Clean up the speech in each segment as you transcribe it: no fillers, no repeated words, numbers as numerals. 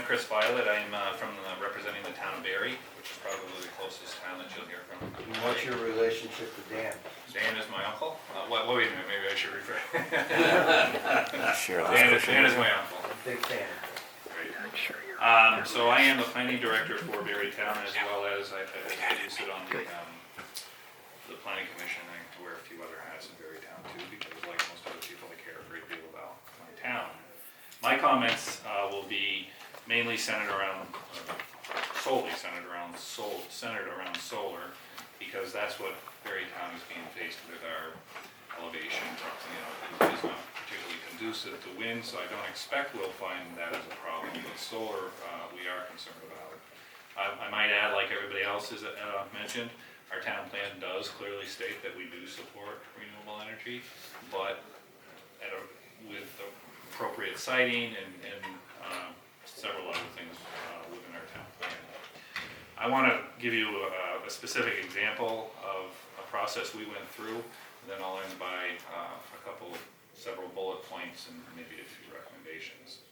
Chris Violet. I'm representing the town of Barrie, which is probably the closest town that you'll hear from. What's your relationship to Dan? Dan is my uncle. Wait a minute, maybe I should refer. Sure. Dan is my uncle. Big fan. Great. So I am the planning director for Barrie Town, as well as I do sit on the planning commission. I wear a few other hats in Barrie Town too, because like most other people, I care a great deal about my town. My comments will be mainly centered around, solely centered around solar, because that's what Barrie Town is being faced with. Our elevation, is not particularly conducive to wind, so I don't expect we'll find that as a problem. But solar, we are concerned about. I might add, like everybody else has mentioned, our town plan does clearly state that we do support renewable energy, but with the appropriate siting and several other things within our town plan. I want to give you a specific example of a process we went through, and then I'll end by several bullet points and maybe a few recommendations.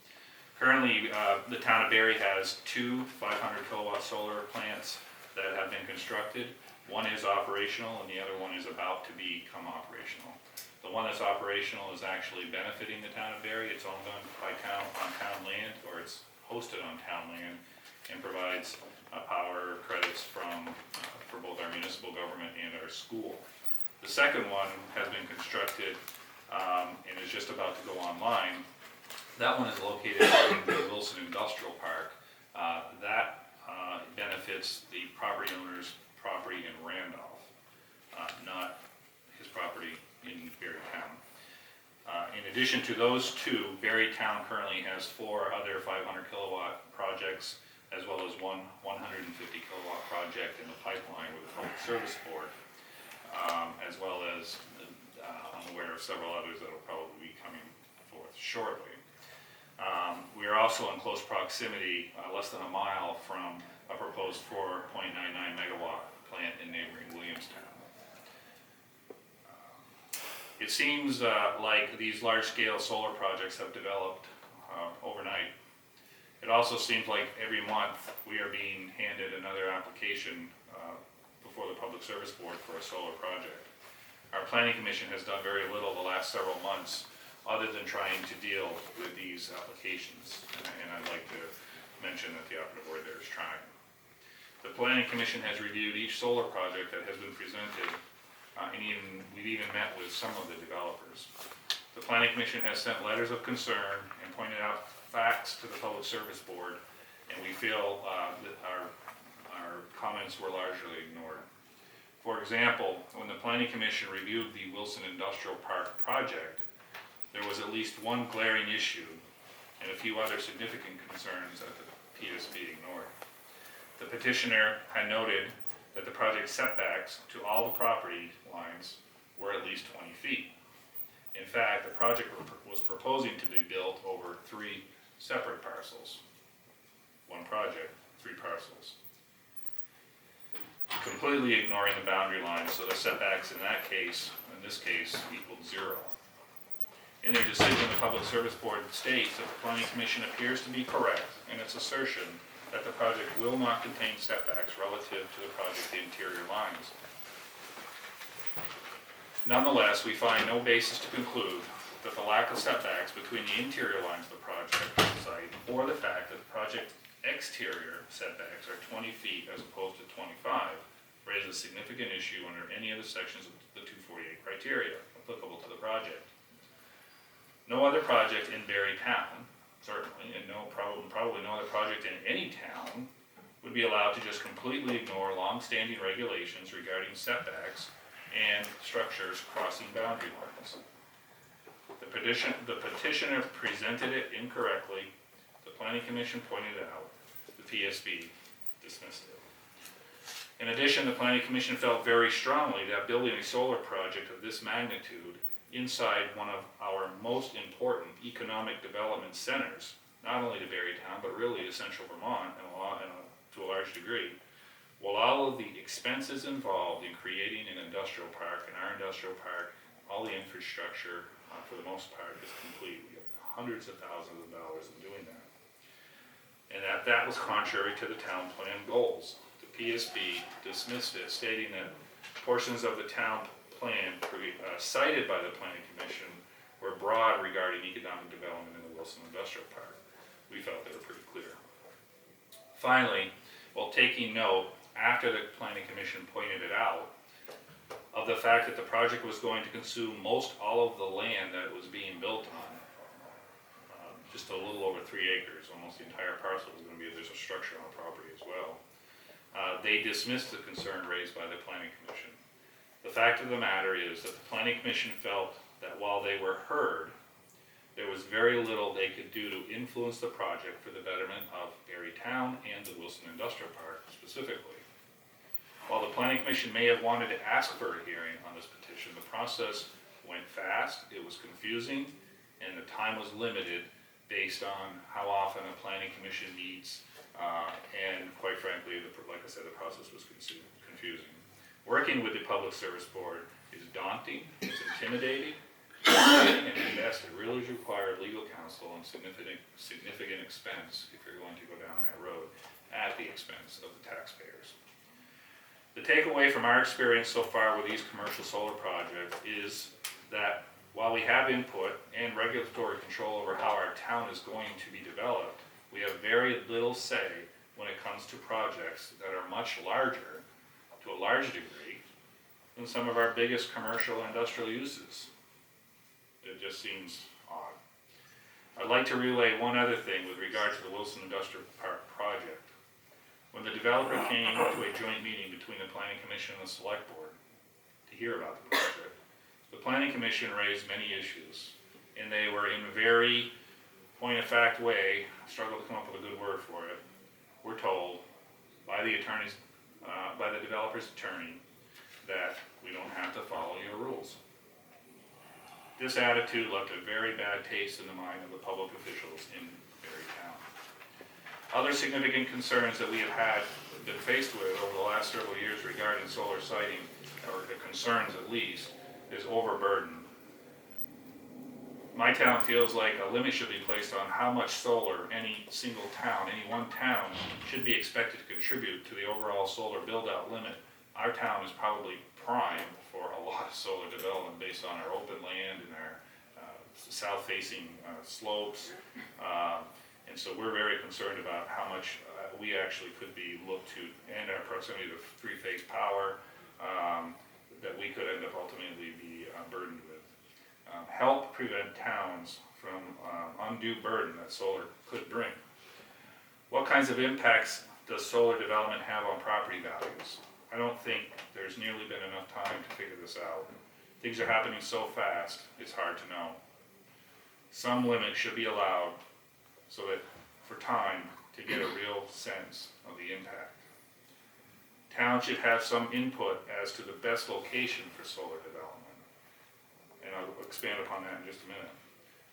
Currently, the town of Barrie has two 500 kilowatt solar plants that have been constructed. One is operational and the other one is about to become operational. The one that's operational is actually benefiting the town of Barrie. It's owned on town land, or it's hosted on town land, and provides power credits for both our municipal government and our school. The second one has been constructed and is just about to go online. That one is located in the Wilson Industrial Park. That benefits the property owner's property in Randolph, not his property in Barrie Town. In addition to those two, Barrie Town currently has 4 other 500 kilowatt projects, as well as one 150 kilowatt project in the pipeline with the Public Service Board, as well as I'm aware of several others that will probably be coming forth shortly. We are also in close proximity, less than a mile from a proposed 4.99 megawatt plant in neighboring Williamstown. It seems like these large-scale solar projects have developed overnight. It also seems like every month we are being handed another application before the Public Service Board for a solar project. Our Planning Commission has done very little the last several months other than trying to deal with these applications, and I'd like to mention that the operative word there is trying. The Planning Commission has reviewed each solar project that has been presented, and we've even met with some of the developers. The Planning Commission has sent letters of concern and pointed out facts to the Public Service Board, and we feel that our comments were largely ignored. For example, when the Planning Commission reviewed the Wilson Industrial Park project, there was at least one glaring issue and a few other significant concerns that the PSB ignored. The petitioner had noted that the project setbacks to all the property lines were at least 20 feet. In fact, the project was proposing to be built over 3 separate parcels. One project, 3 parcels. Completely ignoring the boundary lines, so the setbacks in this case, equaled 0. In their decision, the Public Service Board states that the Planning Commission appears to be correct in its assertion that the project will not contain setbacks relative to the project interior lines. Nonetheless, we find no basis to conclude that the lack of setbacks between the interior lines of the project site, or the fact that the project exterior setbacks are 20 feet as opposed to 25, raises a significant issue under any of the sections of the 248 criteria applicable to the project. No other project in Barrie Town, certainly, and probably no other project in any town would be allowed to just completely ignore long-standing regulations regarding setbacks and structures crossing boundary lines. The petitioner presented it incorrectly. The Planning Commission pointed it out. The PSB dismissed it. In addition, the Planning Commission felt very strongly that building a solar project of this magnitude inside one of our most important economic development centers, not only to Barrie Town, but really to central Vermont and to a large degree, while all of the expenses involved in creating an industrial park, and our industrial park, all the infrastructure, for the most part, is complete. We have hundreds of thousands of dollars in doing that. and that was contrary to the town plan goals. The PSB dismissed it, stating that portions of the town plan cited by the Planning Commission were broad regarding economic development in the Wilson Industrial Park. We felt they were pretty clear. Finally, while taking note, after the Planning Commission pointed it out, of the fact that the project was going to consume most all of the land that it was being built on, just a little over 3 acres, almost the entire parcel is going to be, there's a structure on the property as well. They dismissed the concern raised by the Planning Commission. The fact of the matter is that the Planning Commission felt that while they were heard, there was very little they could do to influence the project for the betterment of Barre Town and the Wilson Industrial Park specifically. While the Planning Commission may have wanted to ask for a hearing on this petition, the process went fast, it was confusing, and the time was limited based on how often a Planning Commission meets, and quite frankly, like I said, the process was confusing. Working with the Public Service Board is daunting, it's intimidating, and at best, it really required legal counsel and significant expense if you're going to go down that road at the expense of the taxpayers. The takeaway from our experience so far with these commercial solar projects is that while we have input and regulatory control over how our town is going to be developed, we have very little say when it comes to projects that are much larger, to a large degree, than some of our biggest commercial and industrial uses. It just seems odd. I'd like to relay one other thing with regard to the Wilson Industrial Park project. When the developer came to a joint meeting between the Planning Commission and the Select Board to hear about the project, the Planning Commission raised many issues, and they were in a very point-of-fact way, I struggled to come up with a good word for it, we're told by the developer's attorney that we don't have to follow your rules. This attitude left a very bad taste in the mind of the public officials in Barre Town. Other significant concerns that we have been faced with over the last several years regarding solar siting, or the concerns at least, is overburden. My town feels like a limit should be placed on how much solar any single town, any one town, should be expected to contribute to the overall solar build-out limit. Our town is probably prime for a lot of solar development based on our open land and our south-facing slopes. And so we're very concerned about how much we actually could be looked to, and our proximity to three-phase power, that we could end up ultimately be burdened with. Help prevent towns from undue burden that solar could bring. What kinds of impacts does solar development have on property values? I don't think there's nearly been enough time to figure this out. Things are happening so fast, it's hard to know. Some limit should be allowed so that for time to get a real sense of the impact. Towns should have some input as to the best location for solar development. And I'll expand upon that in just a minute.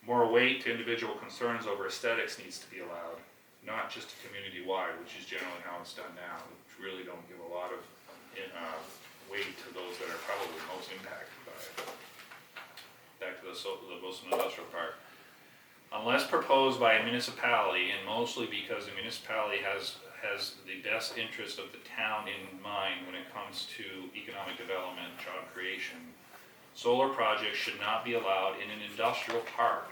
More weight to individual concerns over aesthetics needs to be allowed, not just community-wide, which is generally how it's done now, which really don't give a lot of weight to those that are probably most impacted by it. Back to the Wilson Industrial Park. Unless proposed by a municipality, and mostly because the municipality has the best interest of the town in mind when it comes to economic development, job creation, solar projects should not be allowed in an industrial park,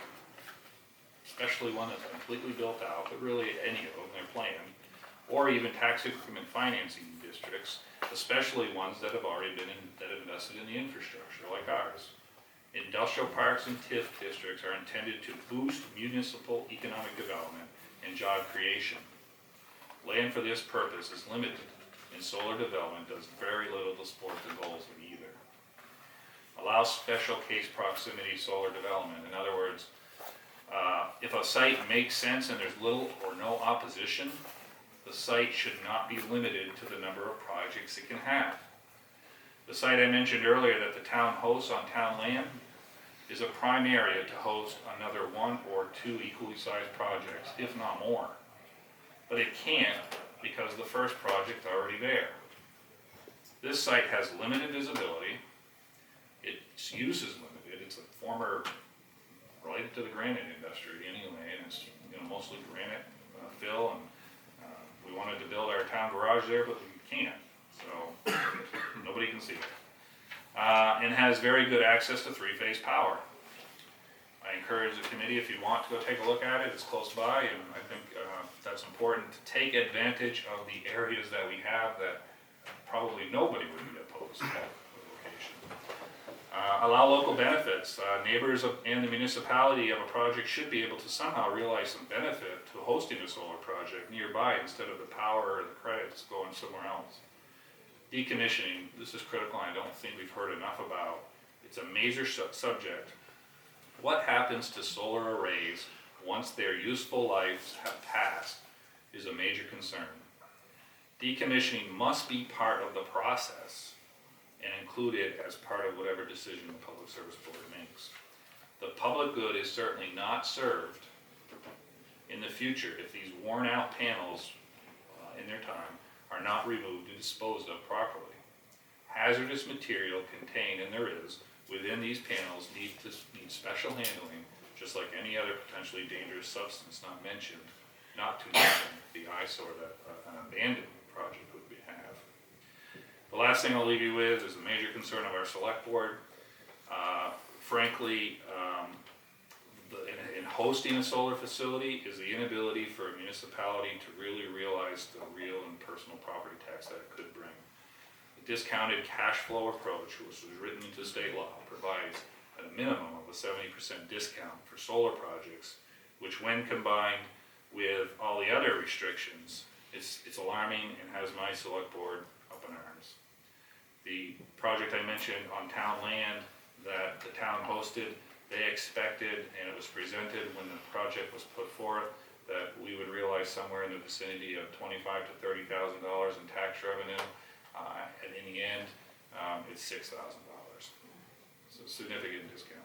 especially one that's completely built out, but really any of them, they're planned, or even tax increment financing districts, especially ones that have already been invested in the infrastructure like ours. Industrial parks and TIF districts are intended to boost municipal economic development and job creation. Land for this purpose is limited, and solar development does very little to support the goals of either. Allow special case proximity solar development. In other words, if a site makes sense and there's little or no opposition, the site should not be limited to the number of projects it can have. The site I mentioned earlier that the town hosts on town land is a prime area to host another 1 or 2 equally sized projects, if not more. But it can't because the first project's already there. This site has limited visibility, its use is limited, it's a former, related to the granite industry anyway, and it's mostly granite fill, and We wanted to build our town garage there, but we can't, so nobody can see it. And has very good access to three-phase power. I encourage the committee, if you want to go take a look at it, it's close by, and I think that's important to take advantage of the areas that we have that probably nobody would be opposed to that location. Allow local benefits. Neighbors and the municipality of a project should be able to somehow realize some benefit to hosting a solar project nearby instead of the power or the credits going somewhere else. Decommissioning, this is critical, and I don't think we've heard enough about. It's a major subject. What happens to solar arrays once their useful lives have passed is a major concern. Decommissioning must be part of the process and included as part of whatever decision the Public Service Board makes. The public good is certainly not served in the future if these worn out panels in their time are not removed and disposed of properly. Hazardous material contained, and there is, within these panels need special handling, just like any other potentially dangerous substance not mentioned, not to mention the eyesore that an abandoned project would have. The last thing I'll leave you with is a major concern of our select board. Frankly, in hosting a solar facility is the inability for a municipality to really realize the real and personal property tax that it could bring. The discounted cash flow approach, which was written into state law, provides at a minimum of a 70% discount for solar projects, which when combined with all the other restrictions, it's alarming and has my select board up in arms. The project I mentioned on town land that the town hosted, they expected, and it was presented when the project was put forth, that we would realize somewhere in the vicinity of $25,000 to $30,000 in tax revenue, and in the end, it's $6,000. So significant discount.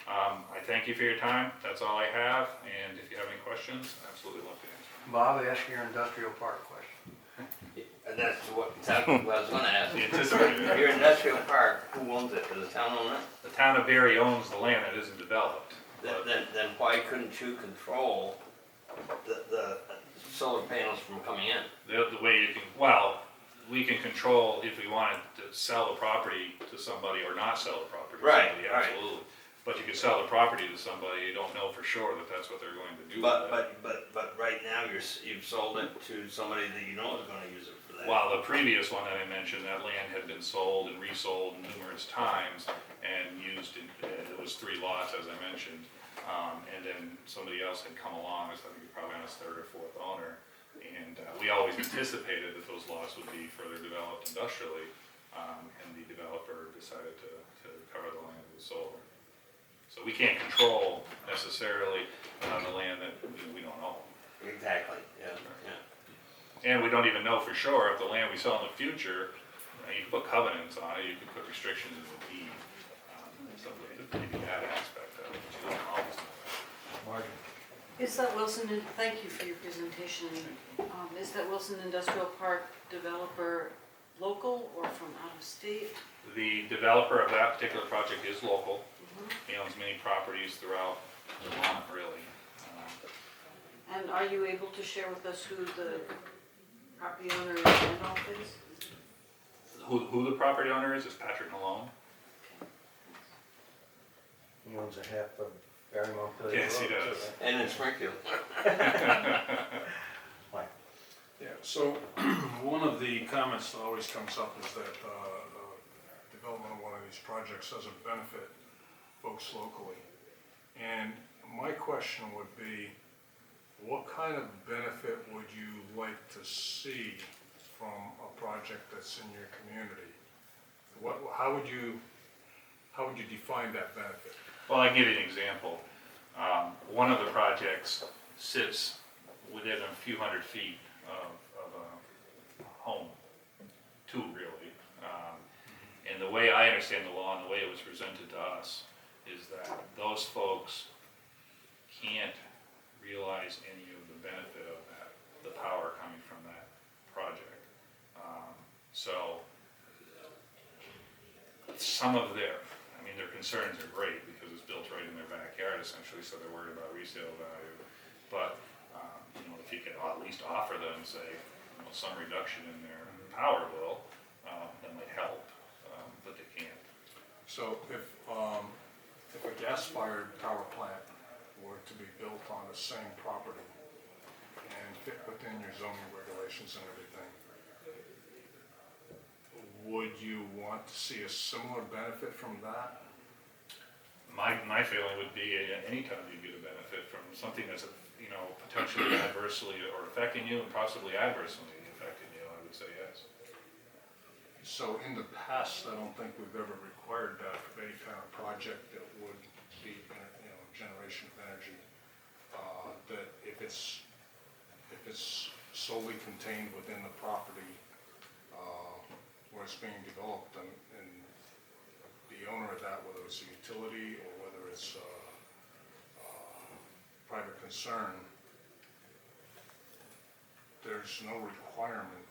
I thank you for your time. That's all I have, and if you have any questions, I'd absolutely love to answer. Bob, ask your industrial park question. And that's exactly what I was gonna ask. The anticipated. Your industrial park, who owns it? Does the town own it? The town of Barry owns the land that isn't developed. Then why couldn't you control the solar panels from coming in? The way you can, well, we can control if we wanted to sell the property to somebody or not sell the property to Right, somebody, right. absolutely. But you could sell the property to somebody, you don't know for sure that that's what they're going to do with it. But right now you've sold it to somebody that you know is gonna use it for that. While the previous one that I mentioned, that land had been sold and resold numerous times and used, it was 3 lots as I mentioned. And then somebody else had come along, so I think probably on his 3rd or 4th owner. And we always anticipated that those lots would be further developed industrially, and the developer decided to cover the land with solar. So we can't control necessarily the land that we don't own. Exactly, yeah. And we don't even know for sure if the land we sell in the future, you can put covenants on it, you can put restrictions in the deed. So maybe that aspect of it, but you don't always know that. Marty. Is that Wilson, thank you for your presentation. Is that Wilson Industrial Park developer local or from out of state? The developer of that particular project is local. He owns many properties throughout Vermont, really. And are you able to share with us who the property owner and Randolph is? Who the property owner is Patrick Malone. He owns a half of Barrymore. Yes, he does. And in Springfield. Mike. Yeah, so one of the comments that always comes up is that development of one of these projects doesn't benefit folks locally. And my question would be, what kind of benefit would you like to see from a project that's in your community? How would you define that benefit? Well, I can give you an example. One of the projects sits within a few hundred feet of a home, 2 really. And the way I understand the law and the way it was presented to us is that those folks can't realize any of the benefit of that, the power coming from that project. So some of their concerns are great because it's built right in their backyard essentially, so they're worried about resale value. But the if you could at least offer them, say, you know, some reduction in their power bill, that might help, but they can't. So if a gas-fired power plant were to be built on the same property and fit within your zoning regulations and everything, would you want to see a similar benefit from that? My feeling would be anytime you get a benefit from something that's, you know, potentially adversely or affecting you and possibly adversely affecting you, I would say yes. So in the past, I don't think we've ever required that for any kind of project that would be, you know, generation of energy. That if it's solely contained within the property where it's being developed, and the owner of that, whether it's a utility or whether it's private concern, there's no requirement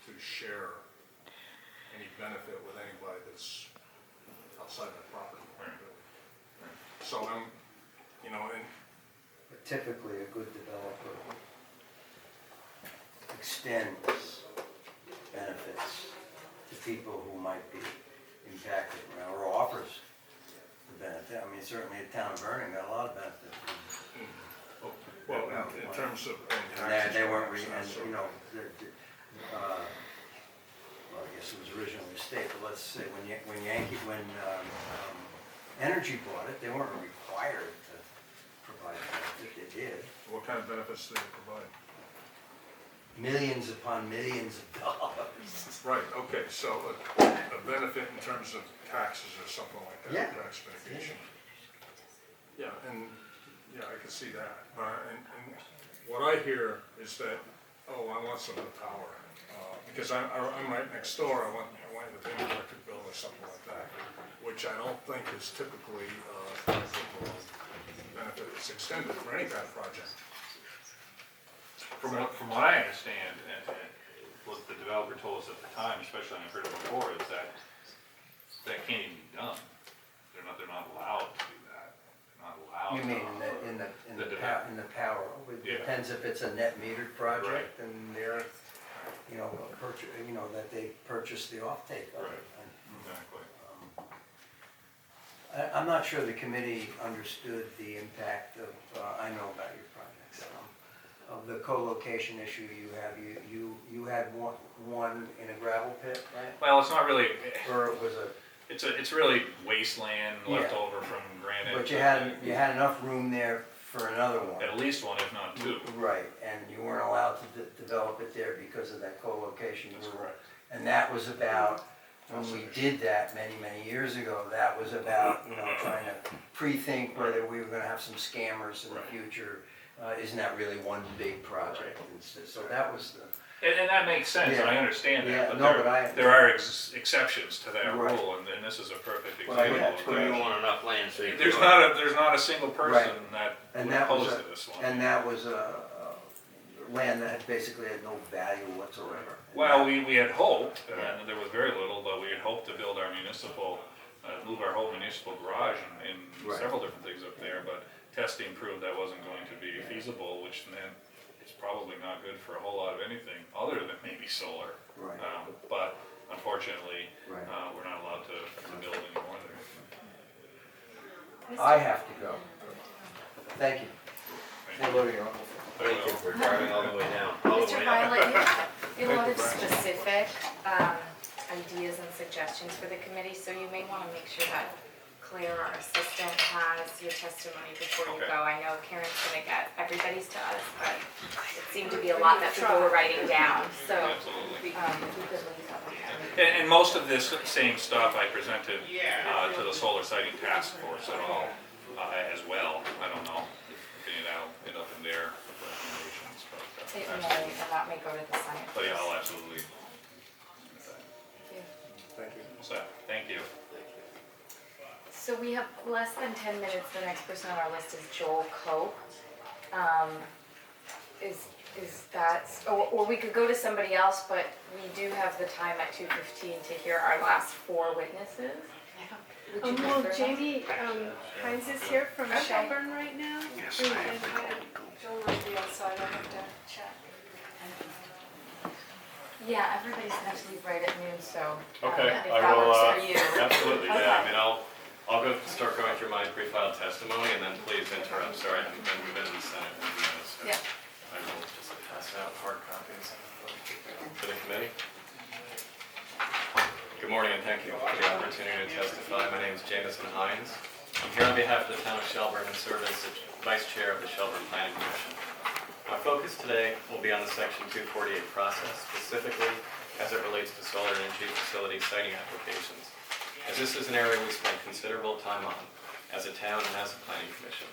to share any benefit with anybody that's outside that property. So you know, and But typically, a good developer extends benefits to people who might be impacted, you know, or offers the benefit. I mean, certainly the town of Vernon got a lot of benefit. well, in terms of And they weren't, and, you know, well, I guess it was originally a state, but let's say when Energy bought it, they weren't required to provide benefit, they did. what kind of benefits do they provide? Millions upon millions of dollars. Right, okay, so a benefit in terms of taxes or something like that, Yeah. tax mitigation. Yeah, and, yeah, I can see that. And what I hear is that, oh, I want some of the power. Because I'm right next door, I want the electric bill or something like that, which I don't think is typically a benefit that's extended for any kind of project. From what I understand, and what the developer told us at the time, especially when I heard it before, is that can't even be done. They're not allowed to do that. They're not allowed. You mean in the power, it Yeah. depends if it's a net metered project, Right. and they're, you know, that they purchase the offtake of it. Exactly. I'm not sure the committee understood the impact of, I know about your projects, of the co-location issue you have. You had one in a gravel pit, right? Well, it's not really, Or it was a, it's really wasteland left Yeah. over from granite. but you had enough room there for another one. At least one, if not two. Right, and you weren't allowed to develop it there because of that co-location That's rule. correct. And that was about, when we did that many, many years ago, that was about, you know, trying to pre-think whether we were gonna have some scammers in the Right. future. Isn't that really one big project? So that was the, And that makes sense, and I Yeah. understand Yeah, that, but no, but there are exceptions to that Right. rule, and this is a perfect Well, I example had of Where you that. want enough land so you can. There's not a single person Right. that And would that was oppose a- to this one. and that was land that had basically had no value whatsoever. Well, we had hoped, Yeah. and there was very little, but we had hoped to build our municipal, move our whole municipal garage and Right. several different things up there, but testing proved that wasn't going to be feasible, which meant it's probably not good for a whole lot of anything, other than maybe solar. Right. But unfortunately, Right. we're not allowed to build anymore there. I have to go. Thank you. Thank you for driving all the way down. All the Mr. way up. Violet, you have a lot of specific ideas and suggestions for the committee, so you may want to make sure that Claire, our assistant, has your testimony before you Okay. go. I know Karen's going to get everybody's to us, but it seemed to be a lot that people were writing down, so Absolutely. if you could leave that with them. And most of this same stuff I presented to the solar siting task force at all, as well. I don't know if it'll end up in their recommendations, but, It may, and that may go to the Senate. but yeah, I'll absolutely. Thank you. So, thank you. So we have less than 10 minutes. The next person on our list is Joel Cope. Is that, or we could go to somebody else, but we do have the time at 2:15 to hear our last four witnesses. Would you Well, prefer that? Jamie Hines is here from Okay. Shelburne right now. Joel might be outside, I'll have to chat Yeah, everybody's gonna have to leave right at noon, so. Okay, If I that will, works for you. absolutely, yeah, I Okay. mean, I'll start going through my pre-filed testimony, and then please interrupt, sorry, I haven't been in the Senate, so Yeah. I will just pass out hard copies for the committee. Good morning, and thank you for the opportunity to testify. My name is Jameson Hines. I'm here on behalf of the town of Shelburne and serve as the Vice Chair of the Shelburne Planning Commission. My focus today will be on the Section 248 process, specifically as it relates to solar energy facility siting applications, as this is an area we spend considerable time on as a town and as a planning commission.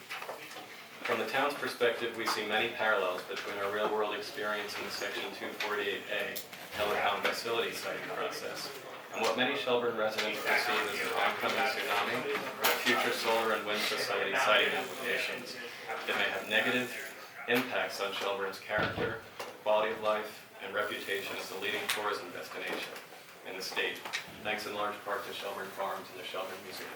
From the town's perspective, we see many parallels between our real-world experience in the Section 248A telecom facility siting process and what many Shelburne residents perceive as an oncoming tsunami of future solar and wind facility siting applications that may have negative impacts on Shelburne's character, quality of life, and reputation as a leading tourism destination in the state, thanks in large part to Shelburne Farms and the Shelburne Museum.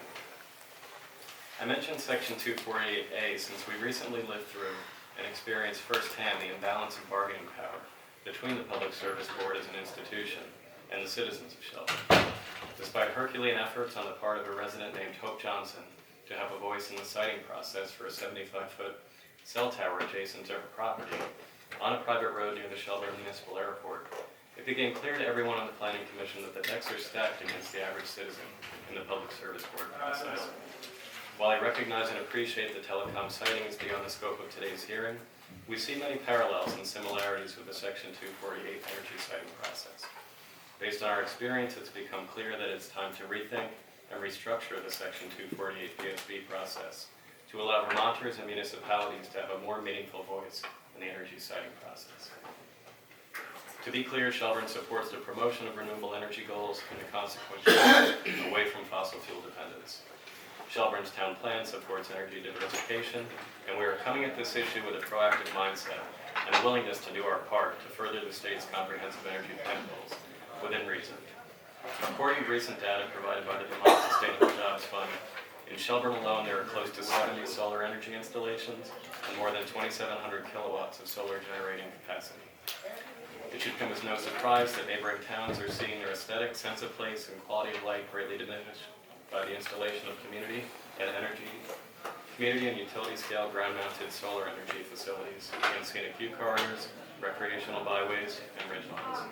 I mentioned Section 248A since we recently lived through and experienced firsthand the imbalance of bargaining power between the Public Service Board as an institution and the citizens of Shelburne. Despite Herculean efforts on the part of a resident named Hope Johnson to have a voice in the siting process for a 75-foot cell tower adjacent to her property on a private road near the Shelburne Municipal Airport, it became clear to everyone on the Planning Commission that the decks are stacked against the average citizen in the Public Service Board process. While I recognize and appreciate the telecom siting is beyond the scope of today's hearing, we see many parallels and similarities with the Section 248 energy siting process. Based on our experience, it's become clear that it's time to rethink and restructure the Section 248 PSB process to allow Vermonters and municipalities to have a more meaningful voice in the energy siting process. To be clear, Shelburne supports the promotion of renewable energy goals and the consequent shift away from fossil fuel dependence. Shelburne's town plan supports energy diversification, and we are coming at this issue with a proactive mindset and a willingness to do our part to further the state's comprehensive energy plan goals within reason. According to recent data provided by the Vermont Sustainable Jobs Fund, in Shelburne alone there are close to 70 solar energy installations and more than 2,700 kilowatts of solar generating capacity. It should come as no surprise that neighboring towns are seeing their aesthetic, sense of place, and quality of life greatly diminished by the installation of community and utility-scale ground-mounted solar energy facilities in scenic view corridors, recreational byways, and ridgelines.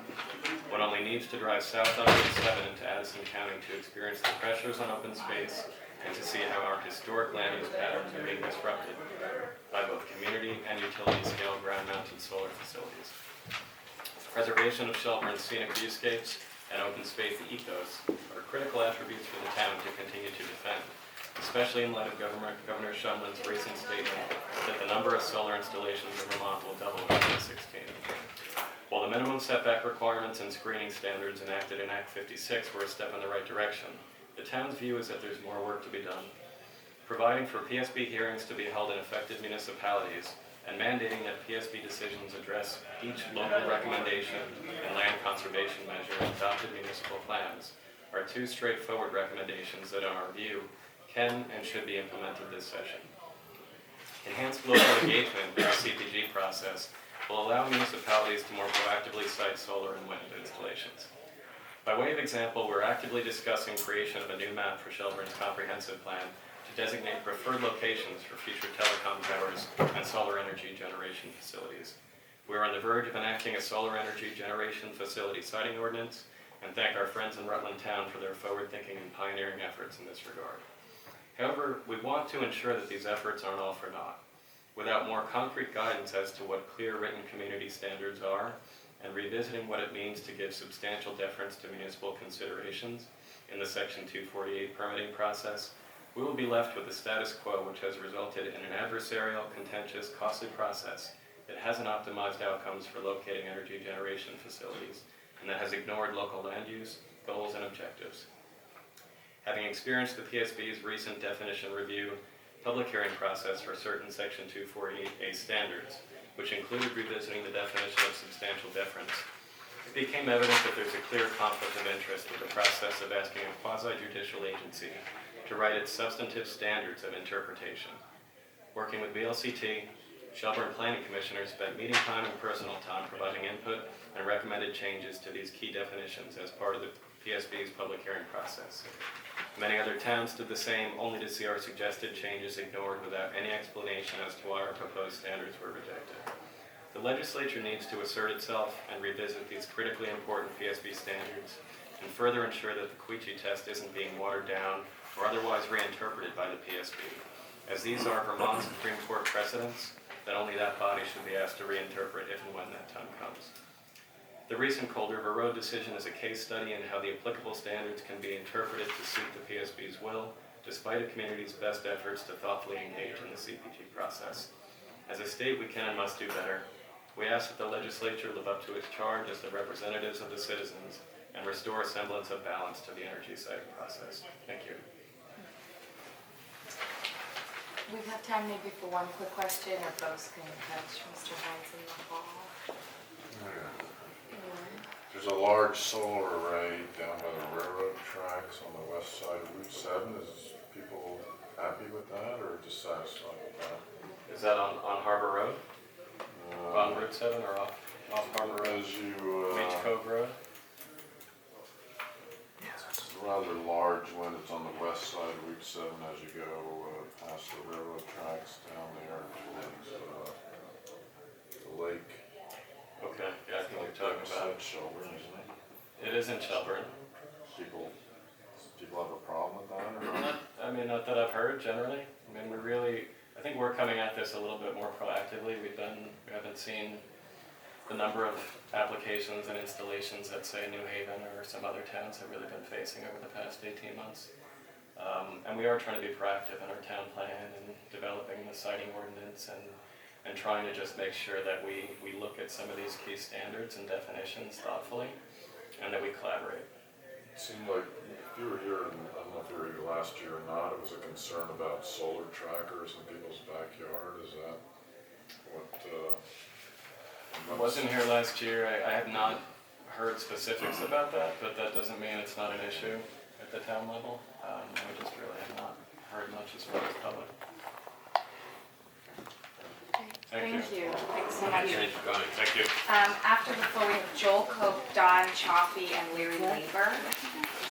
One only needs to drive south on Route 7 into Addison County to experience the pressures on open space and to see how our historic land use patterns are being disrupted by both community and utility-scale ground-mounted solar facilities. Preservation of Shelburne's scenic viewscapes and open space ethos are critical attributes for the town to continue to defend, especially in light of Governor Shumlin's recent statement that the number of solar installations in Vermont will double in 2016. While the minimum setback requirements and screening standards enacted in Act 56 were a step in the right direction, the town's view is that there's more work to be done. Providing for PSB hearings to be held in affected municipalities and mandating that PSB decisions address each local recommendation and land conservation measure in adopted municipal plans are two straightforward recommendations that, in our view, can and should be implemented this session. Enhanced local engagement in the CPG process will allow municipalities to more proactively site solar and wind installations. By way of example, we're actively discussing creation of a new map for Shelburne's comprehensive plan to designate preferred locations for future telecom towers and solar energy generation facilities. We are on the verge of enacting a solar energy generation facility siting ordinance and thank our friends in Rutland Town for their forward-thinking and pioneering efforts in this regard. However, we want to ensure that these efforts aren't all for naught. Without more concrete guidance as to what clear written community standards are, and revisiting what it means to give substantial deference to municipal considerations in the Section 248 permitting process, we will be left with the status quo, which has resulted in an adversarial, contentious, costly process that hasn't optimized outcomes for locating energy generation facilities and that has ignored local land use, goals, and objectives. Having experienced the PSB's recent definition review public hearing process for certain Section 248A standards, which included revisiting the definition of substantial deference, it became evident that there's a clear conflict of interest with the process of asking a quasi-judicial agency to write its substantive standards of interpretation. Working with VLCT, Shelburne Planning Commissioners spent meeting time and personal time providing input and recommended changes to these key definitions as part of the PSB's public hearing process. Many other towns did the same, only to see our suggested changes ignored without any explanation as to why our proposed standards were rejected. The legislature needs to assert itself and revisit these critically important PSB standards and further ensure that the Queechee test isn't being watered down or otherwise reinterpreted by the PSB, as these are Vermont Supreme Court precedents that only that body should be asked to reinterpret if and when that time comes. The recent Cold River Road decision is a case study in how the applicable standards can be interpreted to suit the PSB's will, despite a community's best efforts to thoughtfully engage in the CPG process. As a state, we can and must do better. We ask that the legislature live up to its charge as the representatives of the citizens and restore a semblance of balance to the energy siting process. Thank you. We have time maybe for one quick question, or folks can catch Mr. Hines in the hall. There's a large solar array down by the railroad tracks on the west side of Route 7. Is people happy with that or dissatisfied with that? Is that on Harbor Road? On Route 7 or off Harbor Road? As you, Beach Cove Road? it's a rather large one. It's on the west side of Route 7 as you go past the railroad tracks down there towards the lake. Okay, yeah, I think you're talking about. Shelburne, isn't it? It is in Shelburne. People have a problem with that or not? Not that I've heard generally. I think we're coming at this a little bit more proactively. We haven't seen the number of applications and installations that say New Haven or some other towns have really been facing over the past 18 months. And we are trying to be proactive in our town plan and developing the siting ordinance and trying to just make sure that we look at some of these key standards and definitions thoughtfully and that we collaborate. It seemed like if you were here, and I don't know if you were here last year or not, it was a concern about solar trackers in people's backyard. Is that what? I wasn't here last year. I have not heard specifics about that, but that doesn't mean it's not an issue at the town level. We just really have not heard much as far as public. Thank you. Thanks so much. Thanks for coming. Thank you. After the floor, we have Joel Cope, Don Chaffee, and Larry Lieber.